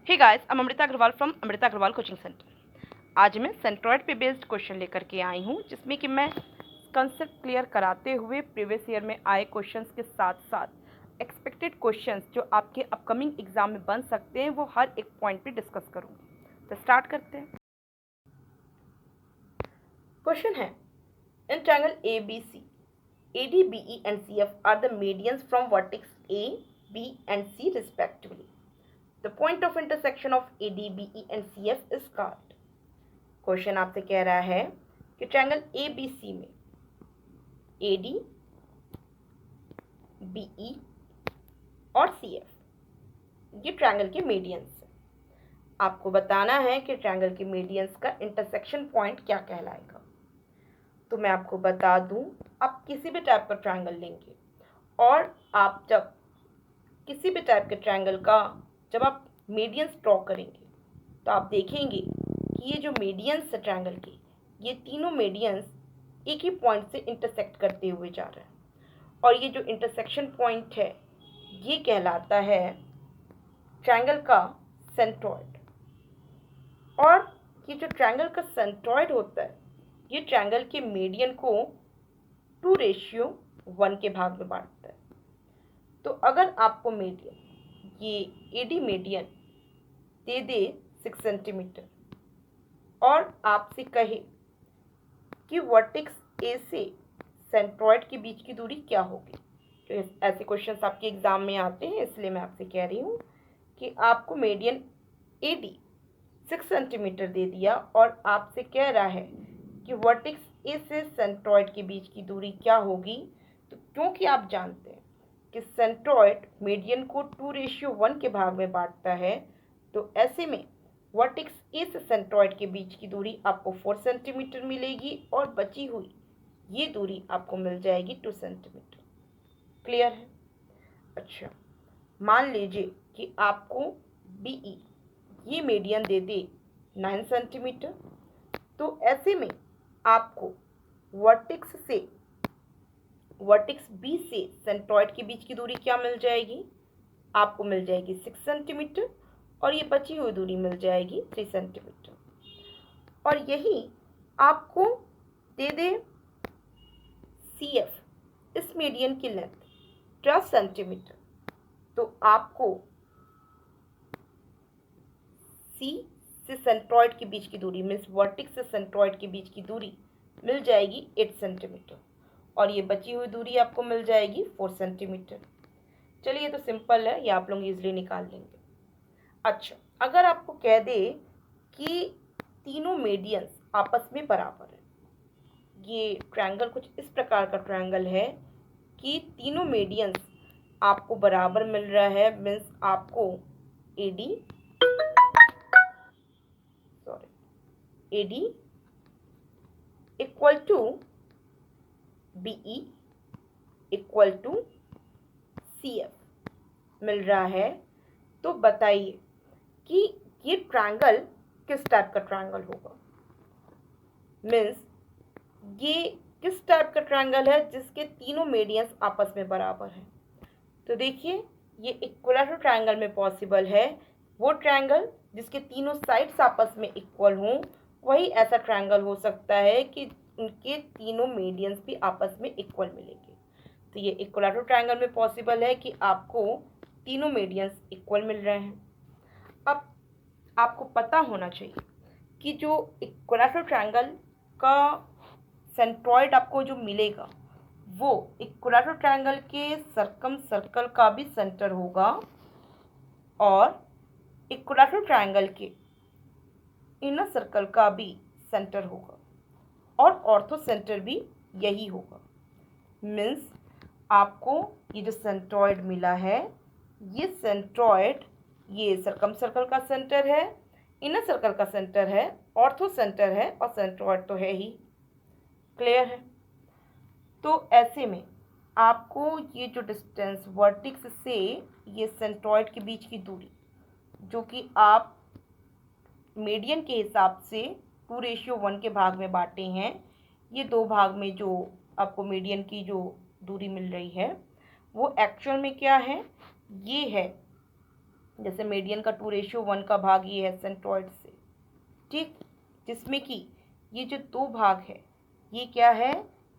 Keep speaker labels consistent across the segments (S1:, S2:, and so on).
S1: Hey guys, I am Amrita Agarwal from Amrita Agarwal coaching centre. आज मैं centroid पे बेस्ड क्वेश्चन लेकर के आई हूँ, जिसमें कि मैं कंसेप्ट क्लियर कराते हुए प्रीवियस ईयर में आए क्वेश्चंस के साथ साथ एक्सपेक्टेड क्वेश्चंस जो आपके अपकमिंग एग्जाम में बन सकते हैं वो हर एक पॉइंट पे डिस्कस करूँगी। तो स्टार्ट करते हैं। क्वेश्चन है, in triangle A B C AD, BE and CF are the medians from vertex A, B and C respectively. The point of intersection of AD, BE and CF is called. Question आपसे कह रहा है कि triangle ABC में AD, BE और CF ये triangle के medians हैं। आपको बताना है कि ट्रायंगल के मीडियंस का इंटरसेक्शन पॉइंट क्या कहलाएगा। तो मैं आपको बता दूं, आप किसी भी टाइप का ट्रायंगल लेंगे और आप जब किसी भी टाइप के ट्रायंगल का जब आप मीडियंस ड्रॉ करेंगे तो आप देखेंगे कि ये जो मीडियंस है ट्रायंगल के, ये तीनों मीडियंस एक ही पॉइंट से इंटरसेक्ट करते हुए जा रहे हैं और ये जो इंटरसेक्शन पॉइंट है ये कहलाता है ट्रायंगल का सेंट्रॉइड। और ये जो ट्रायंगल का सेंट्रॉइड होता है ये ट्रायंगल के मीडियन को 2:1 के भाग में बांटता है। तो अगर आपको मीडियन ये एडी मीडियन दे दे 6 सेंटीमीटर और आपसे कहे कि वर्टेक्स ए से सेंट्रॉइड के बीच की दूरी क्या होगी, तो ऐसे क्वेश्चंस आपके एग्जाम में आते हैं, इसलिए मैं आपसे कह रही हूँ कि आपको मीडियन एडी 6 सेंटीमीटर दे दिया और आपसे कह रहा है कि वर्टेक्स ए से सेंट्रॉइड के बीच की दूरी क्या होगी। तो क्योंकि आप जानते हैं कि सेंट्रॉइड मीडियन को 2:1 के भाग में बांटता है, तो ऐसे में वर्टेक्स ए से सेंट्रॉइड के बीच की दूरी आपको 4 सेंटीमीटर मिलेगी और बची हुई ये दूरी आपको मिल जाएगी 2 सेंटीमीटर। क्लियर है? अच्छा, मान लीजिए कि आपको बीई ये मीडियन दे दे 9 सेंटीमीटर, तो ऐसे में आपको वर्टेक्स बी से सेंट्रॉइड के बीच की दूरी क्या मिल जाएगी, आपको मिल जाएगी 6 सेंटीमीटर और ये बची हुई दूरी मिल जाएगी 3 सेंटीमीटर। और यही आपको दे दे CF इस मीडियन की लेंथ 12 सेंटीमीटर, तो आपको C से सेंट्रॉइड के बीच की दूरी मीन्स वर्टेक्स से सेंट्रॉइड के बीच की दूरी मिल जाएगी 8 सेंटीमीटर और ये बची हुई दूरी आपको मिल जाएगी 4 सेंटीमीटर। चलिए, ये तो सिंपल है, ये आप लोग इजीली निकाल लेंगे। अच्छा, अगर आपको कह दे कि तीनों मीडियंस आपस में बराबर है, ये ट्रायंगल कुछ इस प्रकार का ट्रायंगल है कि तीनों मीडियंस आपको बराबर मिल रहा है, मीन्स आपको AD equal to BE equal to CF मिल रहा है। तो बताइए कि ये ट्रायंगल किस टाइप का ट्रायंगल होगा, मीन्स ये किस टाइप का ट्रायंगल है जिसके तीनों मीडियंस आपस में बराबर हैं। तो देखिए, ये इक्विलैटरल ट्रायंगल में पॉसिबल है, वो ट्रायंगल जिसके तीनों साइड्स आपस में इक्वल हों, वही ऐसा ट्रायंगल हो सकता है कि उनके तीनों मीडियंस भी आपस में इक्वल मिलेंगे। तो ये इक्विलैटरल ट्रायंगल में पॉसिबल है कि आपको तीनों मीडियंस इक्वल मिल रहे हैं। अब आपको पता होना चाहिए कि जो इक्विलैटरल ट्रायंगल का सेंट्रॉइड आपको जो मिलेगा वो इक्विलैटरल ट्रायंगल के सर्कम सर्कल का भी सेंटर होगा और इक्विलैटरल ट्रायंगल के इनर सर्कल का भी सेंटर होगा और ऑर्थो सेंटर भी यही होगा। मीन्स आपको ये जो सेंट्रॉइड मिला है, ये सेंट्रॉइड ये सर्कम सर्कल का सेंटर है, इनर सर्कल का सेंटर है, ऑर्थो सेंटर है और सेंट्रॉइड तो है ही। क्लियर है? तो ऐसे में आपको ये जो डिस्टेंस वर्टेक्स से ये सेंट्रॉइड के बीच की दूरी जो कि आप मीडियन के हिसाब से 2:1 के भाग में बांटे हैं, ये दो भाग में जो आपको मीडियन की जो दूरी मिल रही है वो एक्चुअल में क्या है, ये है जैसे मीडियन का 2:1 का भाग ये है सेंट्रॉइड से, ठीक, जिसमें कि ये जो दो भाग है ये क्या है,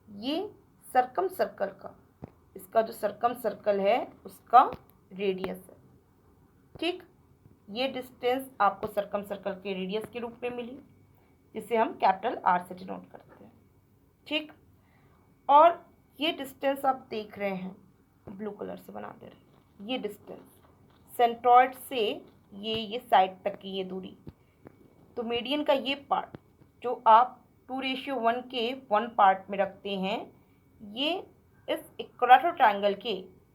S1: ये सर्कम सर्कल का, इसका जो सर्कम सर्कल है उसका रेडियस है, ठीक। ये डिस्टेंस आपको सर्कम सर्कल के रेडियस के रूप में मिली, जिसे हम कैपिटल आर से डिनोट करते हैं, ठीक। और ये डिस्टेंस आप देख रहे हैं, ब्लू कलर से बना दे रहे हैं, ये डिस्टेंस सेंट्रॉइड से ये साइड तक की ये दूरी, तो मीडियन का ये पार्ट जो आप 2:1 के 1 पार्ट में रखते हैं, ये इस इक्विलैटरल ट्रायंगल के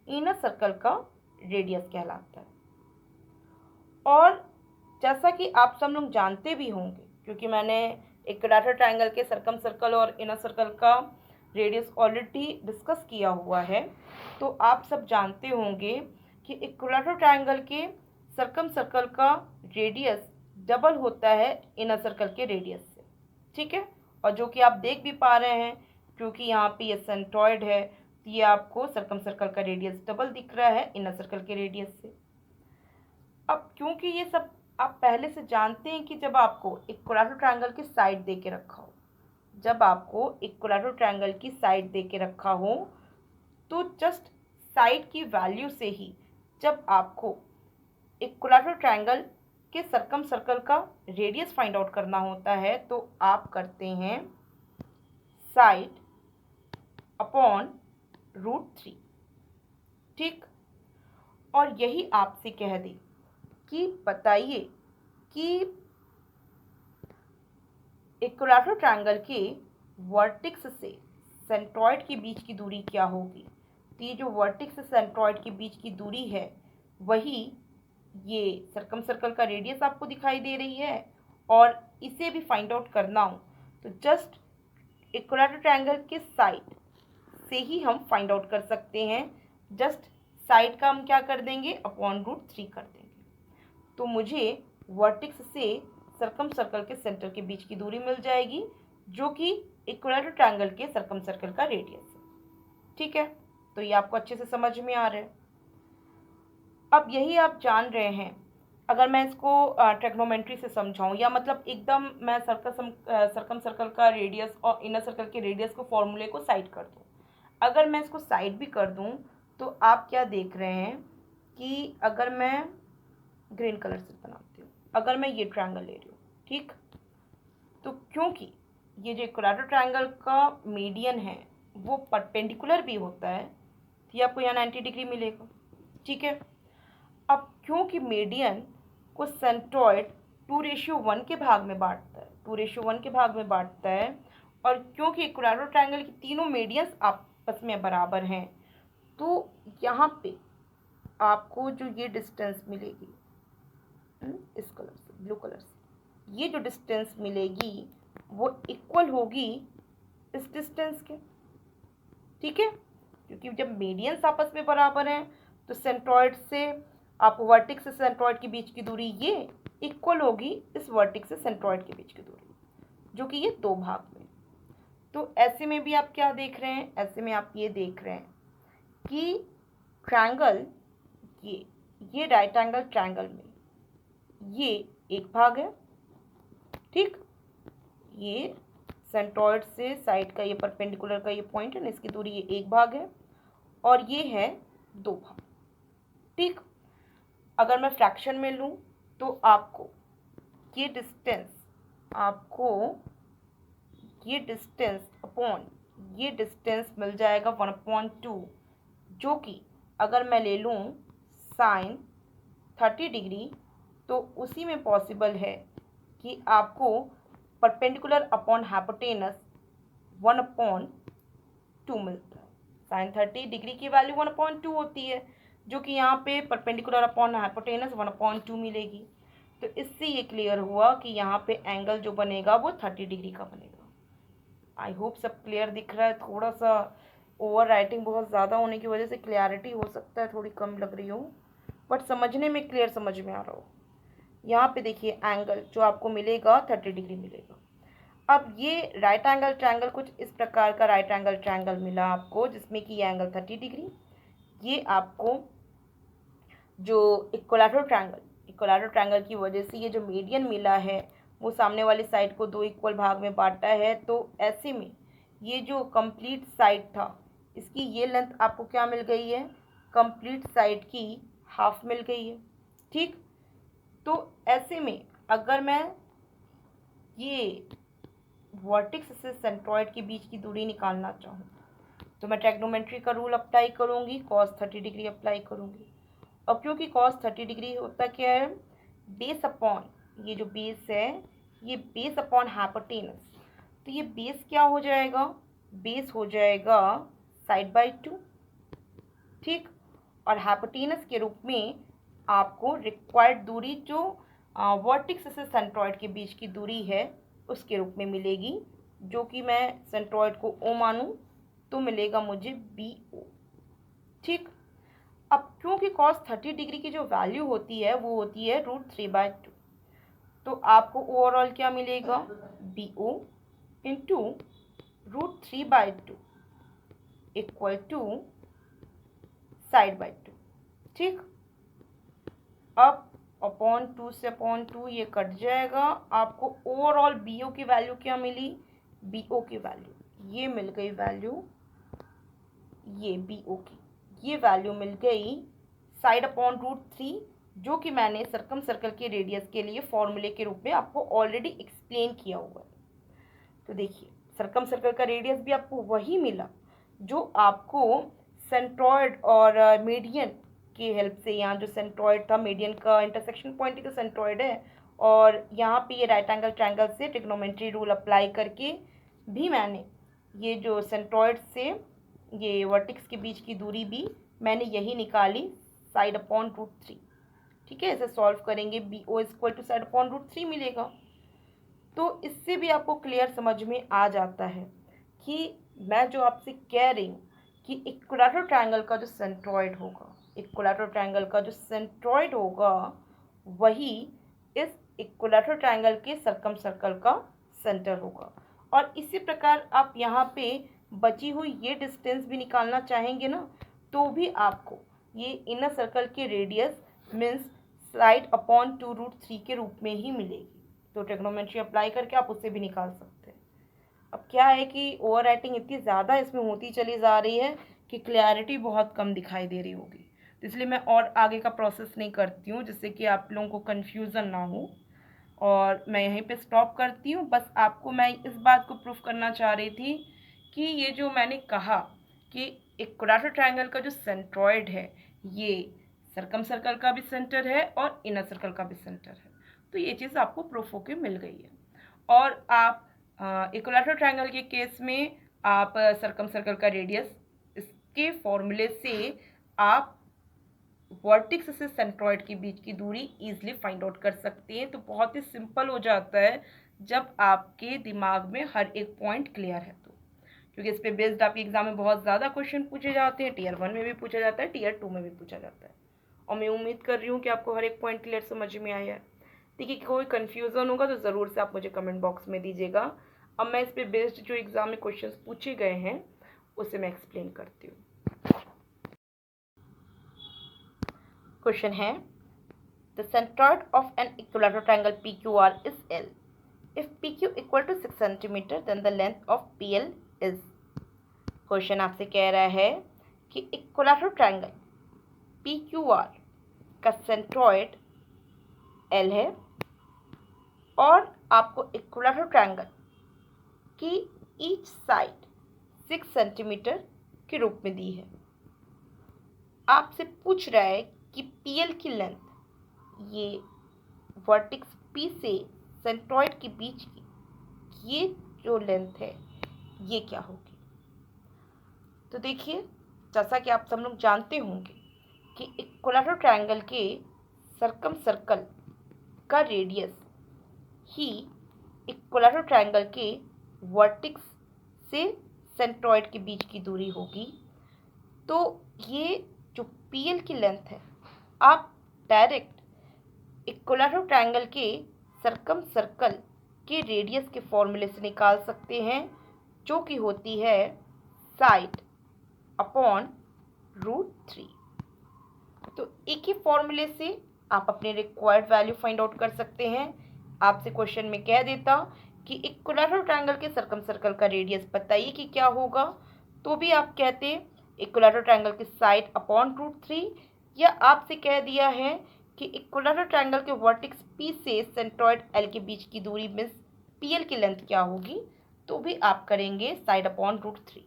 S1: इनर सर्कल का रेडियस कहलाता है। और जैसा कि आप सब लोग जानते भी होंगे, क्योंकि मैंने इक्विलैटरल ट्रायंगल के सर्कम सर्कल और इनर सर्कल का रेडियस ऑलरेडी डिस्कस किया हुआ है, तो आप सब जानते होंगे कि इक्विलैटरल ट्रायंगल के सर्कम सर्कल का रेडियस डबल होता है इनर सर्कल के रेडियस से, ठीक है। और जो कि आप देख भी पा रहे हैं, क्योंकि यहाँ पे ये सेंट्रॉइड है, तो ये आपको सर्कम सर्कल का रेडियस डबल दिख रहा है इनर सर्कल के रेडियस से। अब क्योंकि ये सब आप पहले से जानते हैं कि जब आपको इक्विलैटरल ट्रायंगल की साइड दे के रखा हो, जब आपको इक्विलैटरल ट्रायंगल की साइड दे के रखा हो, तो जस्ट साइड की वैल्यू से ही जब आपको इक्विलैटरल ट्रायंगल के सर्कम सर्कल का रेडियस फाइंड आउट करना होता है, तो आप करते हैं साइड अपॉन √3, ठीक। और यही आपसे कह दे कि बताइए कि इक्विलैटरल ट्रायंगल के वर्टेक्स से सेंट्रॉइड के बीच की दूरी क्या होगी, तो ये जो वर्टेक्स से सेंट्रॉइड के बीच की दूरी है वही ये सर्कम सर्कल का रेडियस आपको दिखाई दे रही है। और इसे भी फाइंड आउट करना हो तो जस्ट इक्विलैटरल ट्रायंगल के साइड से ही हम फाइंड आउट कर सकते हैं, जस्ट साइड का हम क्या कर देंगे, अपॉन √3 कर देंगे, तो मुझे वर्टेक्स से सर्कम सर्कल के सेंटर के बीच की दूरी मिल जाएगी, जो कि इक्विलैटरल ट्रायंगल के सर्कम सर्कल का रेडियस है, ठीक है। तो ये आपको अच्छे से समझ में आ रहा है। अब यही आप जान रहे हैं, अगर मैं इसको ट्रिग्नोमेट्री से समझाऊं, या मतलब एकदम मैं सर्कम सर्कल का रेडियस और इनर सर्कल के रेडियस को फॉर्मूले को साइड कर दूं, अगर मैं इसको साइड भी कर दूं, तो आप क्या देख रहे हैं कि अगर मैं ग्रीन कलर से बनाती हूँ, अगर मैं ये ट्रायंगल ले रही हूँ, ठीक, तो क्योंकि ये जो इक्विलैटरल ट्रायंगल का मीडियन है वो परपेंडिकुलर भी होता है, तो ये आपको यहाँ 90 डिग्री मिलेगा, ठीक है। अब क्योंकि मीडियन को सेंट्रॉइड 2:1 के भाग में बांटता है, 2:1 के भाग में बांटता है, और क्योंकि इक्विलैटरल ट्रायंगल की तीनों मीडियंस आपस में बराबर हैं, तो यहाँ पे आपको जो ये डिस्टेंस मिलेगी इस कलर से, ब्लू कलर से, ये जो डिस्टेंस मिलेगी वो इक्वल होगी इस डिस्टेंस के, ठीक है। क्योंकि जब मीडियंस आपस में बराबर हैं तो सेंट्रॉइड से आपको वर्टेक्स से सेंट्रॉइड के बीच की दूरी ये इक्वल होगी इस वर्टेक्स से सेंट्रॉइड के बीच की दूरी, जो कि ये दो भाग में। तो ऐसे में भी आप क्या देख रहे हैं, ऐसे में आप ये देख रहे हैं कि ट्रायंगल ये राइट एंगल ट्रायंगल में ये एक भाग है, ठीक, ये सेंट्रॉइड से साइड का ये परपेंडिकुलर का ये पॉइंट है ना, इसकी दूरी ये एक भाग है, और ये है दो भाग, ठीक। अगर मैं फ्रैक्शन में लूँ तो आपको ये डिस्टेंस अपॉन ये डिस्टेंस मिल जाएगा 1/2, जो कि अगर मैं ले लूँ साइन 30 डिग्री, तो उसी में पॉसिबल है कि आपको परपेंडिकुलर अपॉन हाइपोटेनस 1/2 मिलता है। साइन 30 डिग्री की वैल्यू 1/2 होती है, जो कि यहाँ पे परपेंडिकुलर अपॉन हाइपोटेनस 1/2 मिलेगी। तो इससे ये क्लियर हुआ कि यहाँ पे एंगल जो बनेगा वो 30 डिग्री का बनेगा। आई होप सब क्लियर दिख रहा है। थोड़ा सा ओवर राइटिंग बहुत ज़्यादा होने की वजह से क्लियरिटी हो सकता है थोड़ी कम लग रही हो, बट समझने में क्लियर समझ में आ रहा हो। यहाँ पे देखिए एंगल जो आपको मिलेगा 30 डिग्री मिलेगा। अब ये राइट एंगल ट्रायंगल कुछ इस प्रकार का राइट एंगल ट्रायंगल मिला आपको, जिसमें कि ये एंगल 30 डिग्री, ये आपको जो इक्विलैटरल ट्रायंगल की वजह से ये जो मीडियन मिला है वो सामने वाली साइड को दो इक्वल भाग में बांटा है, तो ऐसे में ये जो कंप्लीट साइड था इसकी ये लेंथ आपको क्या मिल गई है, कंप्लीट साइड की हाफ मिल गई है। ठीक, तो ऐसे में अगर मैं ये वर्टेक्स से सेंट्रॉइड के बीच की दूरी निकालना चाहूँ तो मैं ट्रिग्नोमेट्री का रूल अप्लाई करूँगी, cos 30 डिग्री अप्लाई करूँगी। और क्योंकि cos 30 डिग्री होता क्या है, बेस अपॉन, ये जो बेस है ये बेस अपॉन हाइपोटेनस, तो ये बेस क्या हो जाएगा, बेस हो जाएगा साइड बाई 2। ठीक, और हाइपोटेनस के रूप में आपको रिक्वायर्ड दूरी जो वर्टेक्स से सेंट्रॉइड के बीच की दूरी है उसके रूप में मिलेगी, जो कि मैं सेंट्रॉइड को O मानूं तो मिलेगा मुझे BO। ठीक, अब क्योंकि cos 30 डिग्री की जो वैल्यू होती है वो होती है √3/2, तो आपको ओवरऑल क्या मिलेगा, BO into √3/2 equal to side by 2। ठीक, अब अपॉन 2 से अपॉन 2 ये कट जाएगा, आपको ओवरऑल BO की वैल्यू क्या मिली, BO की वैल्यू ये मिल गई, वैल्यू ये BO की ये वैल्यू मिल गई साइड अपॉन √3, जो कि मैंने सर्कम सर्कल के रेडियस के लिए फॉर्मूले के रूप में आपको ऑलरेडी एक्सप्लेन किया हुआ है। तो देखिए सर्कम सर्कल का रेडियस भी आपको वही मिला जो आपको सेंट्रॉइड और मीडियन की हेल्प से, यहाँ जो सेंट्रॉइड था, मीडियन का इंटरसेक्शन पॉइंट ही तो सेंट्रॉइड है, और यहाँ पे ये राइट एंगल ट्रायंगल से ट्रिग्नोमेट्री रूल अप्लाई करके भी मैंने ये जो सेंट्रॉइड से ये वर्टेक्स के बीच की दूरी भी मैंने यही निकाली, साइड अपॉन √3। ठीक है, इसे सॉल्व करेंगे, BO equal to side upon √3 मिलेगा। तो इससे भी आपको क्लियर समझ में आ जाता है कि मैं जो आपसे कह रही हूँ कि इक्विलैटरल ट्रायंगल का जो सेंट्रॉइड होगा, इक्विलैटरल ट्रायंगल का जो सेंट्रॉइड होगा वही इस इक्विलैटरल ट्रायंगल के सर्कम सर्कल का सेंटर होगा। और इसी प्रकार आप यहाँ पे बची हुई ये डिस्टेंस भी निकालना चाहेंगे ना, तो भी आपको ये इनर सर्कल की रेडियस मीन्स साइड अपॉन 2√3 के रूप में ही मिलेगी। तो ट्रिग्नोमेट्री अप्लाई करके आप उससे भी निकाल सकते हैं। अब क्या है कि ओवर राइटिंग इतनी ज़्यादा इसमें होती चली जा रही है कि क्लैरिटी बहुत कम दिखाई दे रही होगी, तो इसलिए मैं और आगे का प्रोसेस नहीं करती हूँ जिससे कि आप लोगों को कन्फ्यूज़न ना हो, और मैं यहीं पे स्टॉप करती हूँ। बस आपको मैं इस बात को प्रूफ करना चाह रही थी कि ये जो मैंने कहा कि इक्विलैटरल ट्रायंगल का जो सेंट्रॉइड है ये सर्कम सर्कल का भी सेंटर है और इनर सर्कल का भी सेंटर है, तो ये चीज़ आपको प्रूफ होके मिल गई है। और आप इक्विलैटरल ट्रायंगल के केस में आप सर्कम सर्कल का रेडियस, इसके फॉर्मूले से आप वर्टेक्स से सेंट्रॉइड के बीच की दूरी इजीली फाइंड आउट कर सकते हैं। तो बहुत ही सिंपल हो जाता है जब आपके दिमाग में हर एक पॉइंट क्लियर है, तो क्योंकि इस पर बेस्ड आपके एग्जाम में बहुत ज़्यादा क्वेश्चन पूछे जाते हैं, Tier 1 में भी पूछा जाता है, Tier 2 में भी पूछा जाता है, और मैं उम्मीद कर रही हूँ कि आपको हर एक पॉइंट क्लियर समझ में आया है। देखिए कोई कन्फ्यूज़न होगा तो ज़रूर से आप मुझे कमेंट बॉक्स में दीजिएगा। अब मैं इस पर बेस्ड जो एग्ज़ाम में क्वेश्चन पूछे गए हैं उसे मैं एक्सप्लेन करती हूँ। क्वेश्चन है, the centroid of an equilateral triangle PQR is L। If PQ equal to 6 cm then the length of PL is। Question आपसे कह रहा है कि इक्विलैटरल ट्रायंगल PQR का सेंट्रॉइड L है और आपको इक्विलैटरल ट्रायंगल की ईच साइड 6 सेंटीमीटर के रूप में दी है। आपसे पूछ रहा है कि PL की लेंथ, ये वर्टेक्स P से सेंट्रॉइड के बीच की ये जो लेंथ है ये क्या होगी। तो देखिए जैसा कि आप सब लोग जानते होंगे कि इक्विलैटरल ट्रायंगल के सर्कम सर्कल का रेडियस ही इक्विलैटरल ट्रायंगल के वर्टेक्स से सेंट्रॉइड के बीच की दूरी होगी। तो ये जो PL की लेंथ है आप डायरेक्ट इक्विलैटरल ट्रायंगल के सर्कम सर्कल के रेडियस के फॉर्मूले से निकाल सकते हैं, जो कि होती है साइड अपॉन √3। तो एक ही फॉर्मूले से आप अपने रिक्वायर्ड वैल्यू फाइंड आउट कर सकते हैं। आपसे क्वेश्चन में कह देता कि इक्विलैटरल ट्रायंगल के सर्कम सर्कल का रेडियस बताइए कि क्या होगा, तो भी आप कहते इक्विलैटरल ट्रायंगल की साइड अपॉन √3, या आपसे कह दिया है कि इक्विलैटरल ट्रायंगल के वर्टेक्स P से सेंट्रॉइड L के बीच की दूरी मीन्स PL की लेंथ क्या होगी, तो भी आप करेंगे साइड अपॉन √3।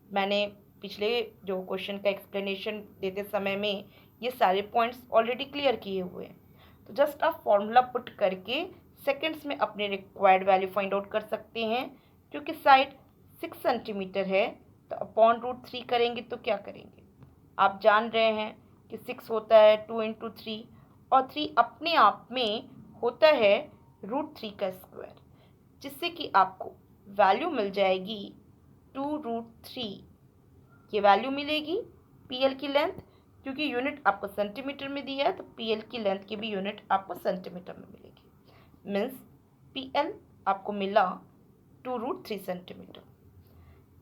S1: मैंने पिछले जो क्वेश्चन का एक्सप्लेनेशन देते समय में ये सारे पॉइंट्स ऑलरेडी क्लियर किए हुए हैं। तो जस्ट आप फॉर्मूला पुट करके सेकंड्स में अपने रिक्वायर्ड वैल्यू फाइंड आउट कर सकते हैं। क्योंकि साइड 6 सेंटीमीटर है तो अपॉन √3 करेंगे तो क्या करेंगे, आप जान रहे हैं कि 6 होता है 2 × 3 और 3 अपने आप में होता है √3 का स्क्वायर, जिससे कि आपको वैल्यू मिल जाएगी 2√3। ये वैल्यू मिलेगी PL की लेंथ, क्योंकि यूनिट आपको सेंटीमीटर में दिया है तो PL की लेंथ की भी यूनिट आपको सेंटीमीटर में मिलेगी। मीन्स PL आपको मिला 2√3 सेंटीमीटर।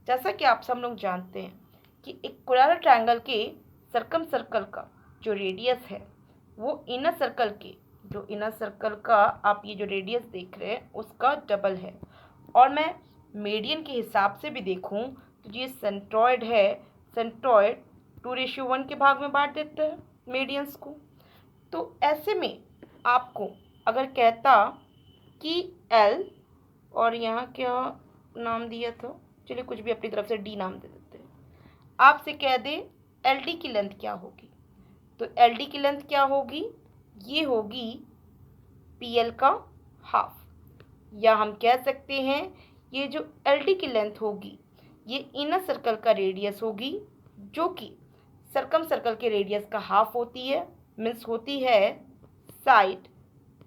S1: जैसा कि आप सब लोग जानते हैं कि इक्विलैटरल ट्रायंगल के सर्कम सर्कल का जो रेडियस है वो इनर सर्कल का आप ये जो रेडियस देख रहे हैं उसका डबल है। और मैं मीडियन के हिसाब से भी देखूं तो ये सेंट्रॉइड है, सेंट्रॉइड 2:1 के भाग में बांट देता है मीडियंस को। तो ऐसे में आपको अगर कहता कि L और यहाँ क्या नाम दिया था, चलिए कुछ भी अपनी तरफ से D नाम दे देते हैं, आपसे कह दे LD की लेंथ क्या होगी, तो LD की लेंथ क्या होगी, ये होगी PL का हाफ, या हम कह सकते हैं ये जो LD की लेंथ होगी ये इनर सर्कल का रेडियस होगी, जो कि सर्कम सर्कल के रेडियस का हाफ होती है, मीन्स होती है साइड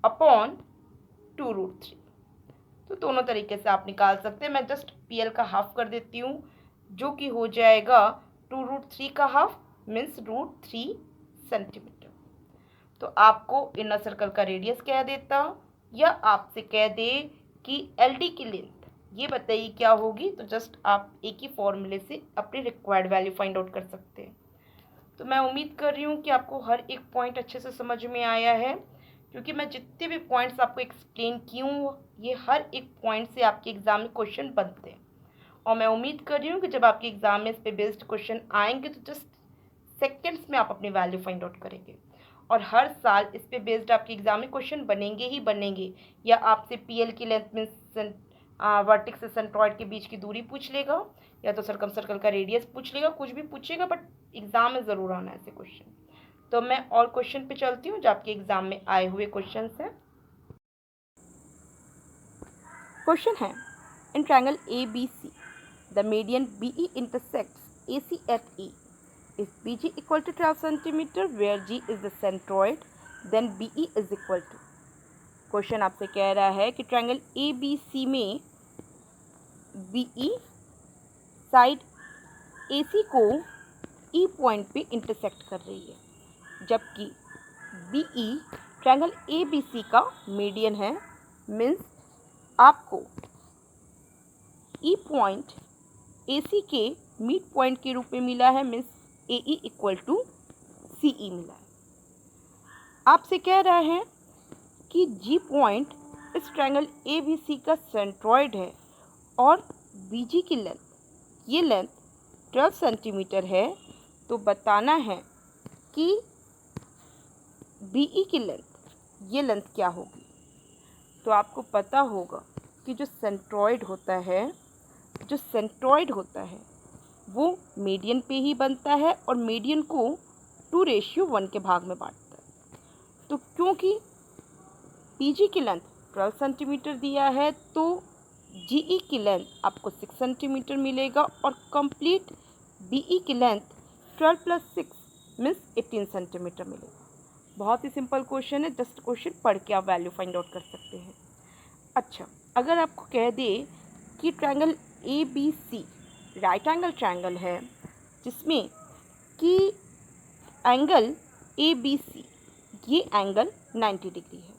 S1: अपॉन 2√3। तो दोनों तरीके से आप निकाल सकते हैं। मैं जस्ट PL का हाफ कर देती हूँ, जो कि हो जाएगा 2√3 का हाफ मीन्स √3 सेंटीमीटर। तो आपको इनर सर्कल का रेडियस कह देता, या आपसे कह दे कि LD की लेंथ ये बताइए क्या होगी, तो जस्ट आप एक ही फॉर्मूले से अपनी रिक्वायर्ड वैल्यू फाइंड आउट कर सकते हैं। तो मैं उम्मीद कर रही हूँ कि आपको हर एक पॉइंट अच्छे से समझ में आया है, क्योंकि मैं जितने भी पॉइंट्स आपको एक्सप्लेन की हूँ ये हर एक पॉइंट से आपके एग्जाम में क्वेश्चन बनते हैं। और मैं उम्मीद कर रही हूँ कि जब आपके एग्जाम में इस पे बेस्ड क्वेश्चन आएंगे तो जस्ट सेकेंड्स में आप अपनी वैल्यू फाइंड आउट करेंगे। और हर साल इस पे बेस्ड आपके एग्जाम में क्वेश्चन बनेंगे ही बनेंगे, या आपसे PL की लेंथ मीन्स वर्टेक्स से सेंट्रॉइड के बीच की दूरी पूछ लेगा, या तो सर्कम सर्कल का रेडियस पूछ लेगा, कुछ भी पूछेगा, बट एग्जाम में ज़रूर आना है ऐसे क्वेश्चन। तो मैं और क्वेश्चन पे चलती हूँ जो आपके एग्जाम में आए हुए क्वेश्चन हैं। क्वेश्चन है, in triangle ABC the median BE intersects AC at E. If BG equal to 12 centimeter where G is the centroid, then BE is equal to। Question आपसे कह रहा है कि ट्रायंगल ABC में BE साइड AC को E point पे intersect कर रही है, जबकि BE ट्रायंगल ABC का मीडियन है। मीन्स आपको E पॉइंट AC के मिड पॉइंट के रूप में मिला है, means AE equal to CE मिला है। आपसे कह रहा है कि G पॉइंट इस ट्रायंगल ABC का सेंट्रॉइड है और BG की लेंथ ये लेंथ 12 सेंटीमीटर है, तो बताना है कि BE की लेंथ ये लेंथ क्या होगी। तो आपको पता होगा कि जो सेंट्रॉइड होता है वो मीडियन पे ही बनता है और मीडियन को 2:1 के भाग में बांटता है। तो क्योंकि PG की लेंथ 12 सेंटीमीटर दिया है तो GE की लेंथ आपको 6 सेंटीमीटर मिलेगा, और कंप्लीट BE की लेंथ 12 + 6 मीन्स 18 सेंटीमीटर मिलेगा। बहुत ही सिंपल क्वेश्चन है, जस्ट क्वेश्चन पढ़ के आप वैल्यू फाइंड आउट कर सकते हैं। अच्छा, अगर आपको कह दे कि triangle ABC right angle triangle है जिसमें कि एंगल ABC ये एंगल 90 डिग्री है,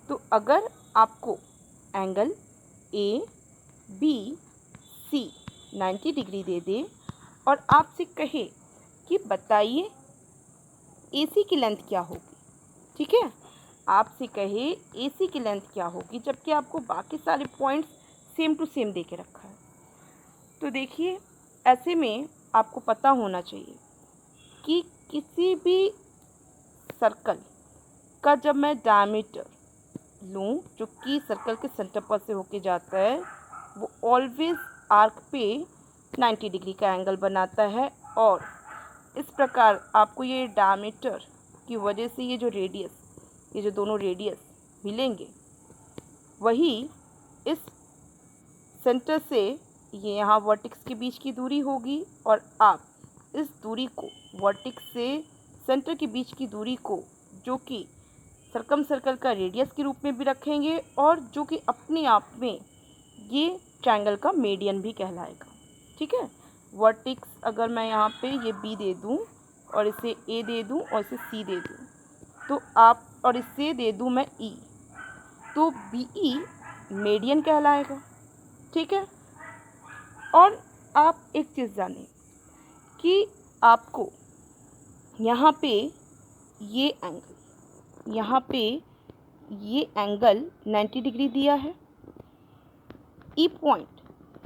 S1: तो अगर आपको एंगल ABC 90 डिग्री दे दे और आपसे कहे कि बताइए AC की लेंथ क्या होगी, ठीक है, आपसे कहे AC की लेंथ क्या होगी, जबकि आपको बाकी सारे पॉइंट्स सेम टू सेम दे के रखा है। तो देखिए, ऐसे में आपको पता होना चाहिए कि किसी भी सर्कल का जब मैं डायमीटर लूँ जो कि सर्कल के सेंटर पर से होके जाता है, वो ऑलवेज आर्क पे 90 डिग्री का एंगल बनाता है। और इस प्रकार आपको ये डायमीटर की वजह से ये जो दोनों रेडियस मिलेंगे, वही इस सेंटर से ये यहाँ वर्टेक्स के बीच की दूरी होगी, और आप इस दूरी को वर्टेक्स से सेंटर के बीच की दूरी को जो कि सर्कल का रेडियस के रूप में भी रखेंगे, और जो कि अपने आप में ये ट्रायंगल का मीडियन भी कहलाएगा, ठीक है। वर्टेक्स अगर मैं यहाँ पे ये B दे दूँ और इसे A दे दूँ और इसे C दे दूँ, तो आप और इससे दे दूँ मैं E, तो BE मीडियन कहलाएगा, ठीक है। और आप एक चीज़ जानें कि आपको यहाँ पे ये एंगल 90 डिग्री दिया है। ई पॉइंट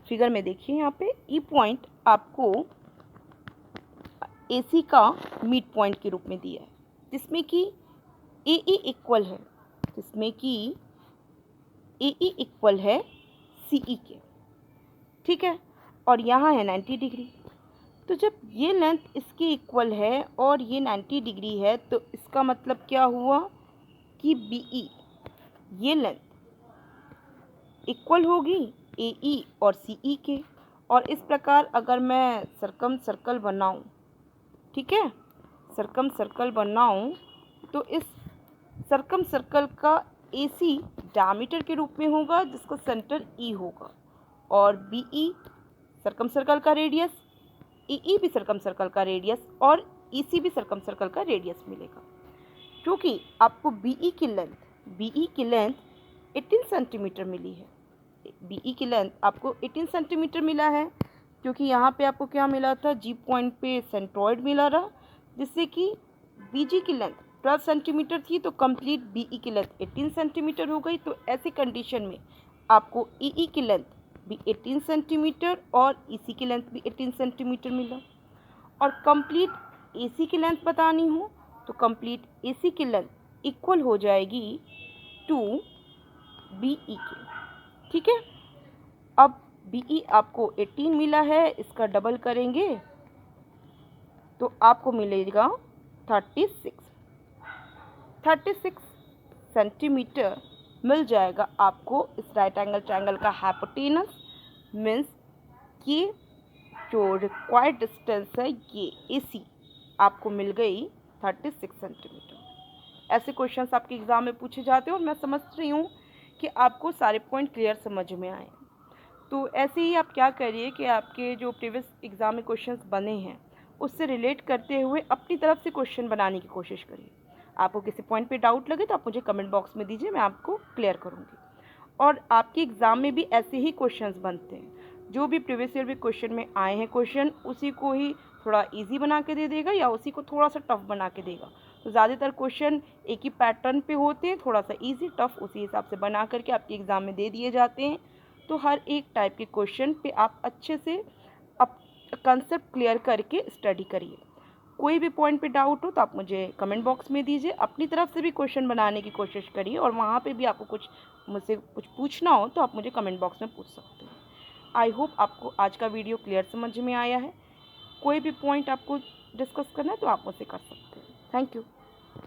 S1: फिगर में देखिए, यहाँ पे ई पॉइंट आपको AC का मिड पॉइंट के रूप में दिया है, जिसमें कि AE इक्वल है CE के, ठीक है। और यहाँ है 90 डिग्री। तो जब ये लेंथ इसके इक्वल है और ये 90 डिग्री है, तो इसका मतलब क्या हुआ कि BE ये लेंथ इक्वल होगी AE और CE के। और इस प्रकार अगर मैं सर्कल बनाऊं, ठीक है, सर्कल बनाऊं, तो इस सर्कल का AC डायमीटर के रूप में होगा, जिसका सेंटर E होगा, और BE सर्कल का रेडियस, EE भी सर्कल का रेडियस, और EC भी सर्कल का रेडियस मिलेगा। क्योंकि आपको BE की लेंथ 18 सेंटीमीटर मिली है। BE की लेंथ आपको 18 सेंटीमीटर मिला है, क्योंकि यहाँ पे आपको क्या मिला था, G पॉइंट पे सेंट्रॉइड मिला रहा, जिससे कि BG की लेंथ 12 सेंटीमीटर थी, तो कंप्लीट BE की लेंथ 18 सेंटीमीटर हो गई। तो ऐसी कंडीशन में आपको EE की लेंथ भी 18 सेंटीमीटर और EC की लेंथ भी 18 सेंटीमीटर मिला। और कंप्लीट AC की लेंथ बतानी हो तो कंप्लीट AC की लेंथ इक्वल हो जाएगी टू BE के, ठीक है। अब BE आपको 18 मिला है, इसका डबल करेंगे तो आपको मिलेगा 36 सेंटीमीटर मिल जाएगा आपको इस राइट एंगल ट्रायंगल का हाइपोटेनस। मीन्स ये जो रिक्वायर्ड डिस्टेंस है ये AC आपको मिल गई 36 सेंटीमीटर। ऐसे क्वेश्चंस आपके एग्ज़ाम में पूछे जाते हैं, और मैं समझ रही हूँ कि आपको सारे पॉइंट क्लियर समझ में आए। तो ऐसे ही आप क्या करिए कि आपके जो प्रीवियस एग्ज़ाम में क्वेश्चंस बने हैं उससे रिलेट करते हुए अपनी तरफ से क्वेश्चन बनाने की कोशिश करिए। आपको किसी पॉइंट पे डाउट लगे तो आप मुझे कमेंट बॉक्स में दीजिए, मैं आपको क्लियर करूँगी। और आपके एग्ज़ाम में भी ऐसे ही क्वेश्चंस बनते हैं, जो भी प्रीवियस ईयर में क्वेश्चन में आए हैं क्वेश्चन, उसी को ही थोड़ा ईजी बना के दे देगा या उसी को थोड़ा सा टफ बना के देगा। तो ज़्यादातर क्वेश्चन एक ही पैटर्न पे होते हैं, थोड़ा सा ईजी टफ उसी हिसाब से बना करके आपके एग्ज़ाम में दे दिए जाते हैं। तो हर एक टाइप के क्वेश्चन पे आप अच्छे से अब कंसेप्ट क्लियर करके स्टडी करिए। कोई भी पॉइंट पे डाउट हो तो आप मुझे कमेंट बॉक्स में दीजिए, अपनी तरफ से भी क्वेश्चन बनाने की कोशिश करिए, और वहाँ पे भी आपको मुझसे कुछ पूछना हो तो आप मुझे कमेंट बॉक्स में पूछ सकते हैं। आई होप आपको आज का वीडियो क्लियर समझ में आया है। कोई भी पॉइंट आपको डिस्कस करना है तो आप मुझसे कर सकते हैं। Thank you.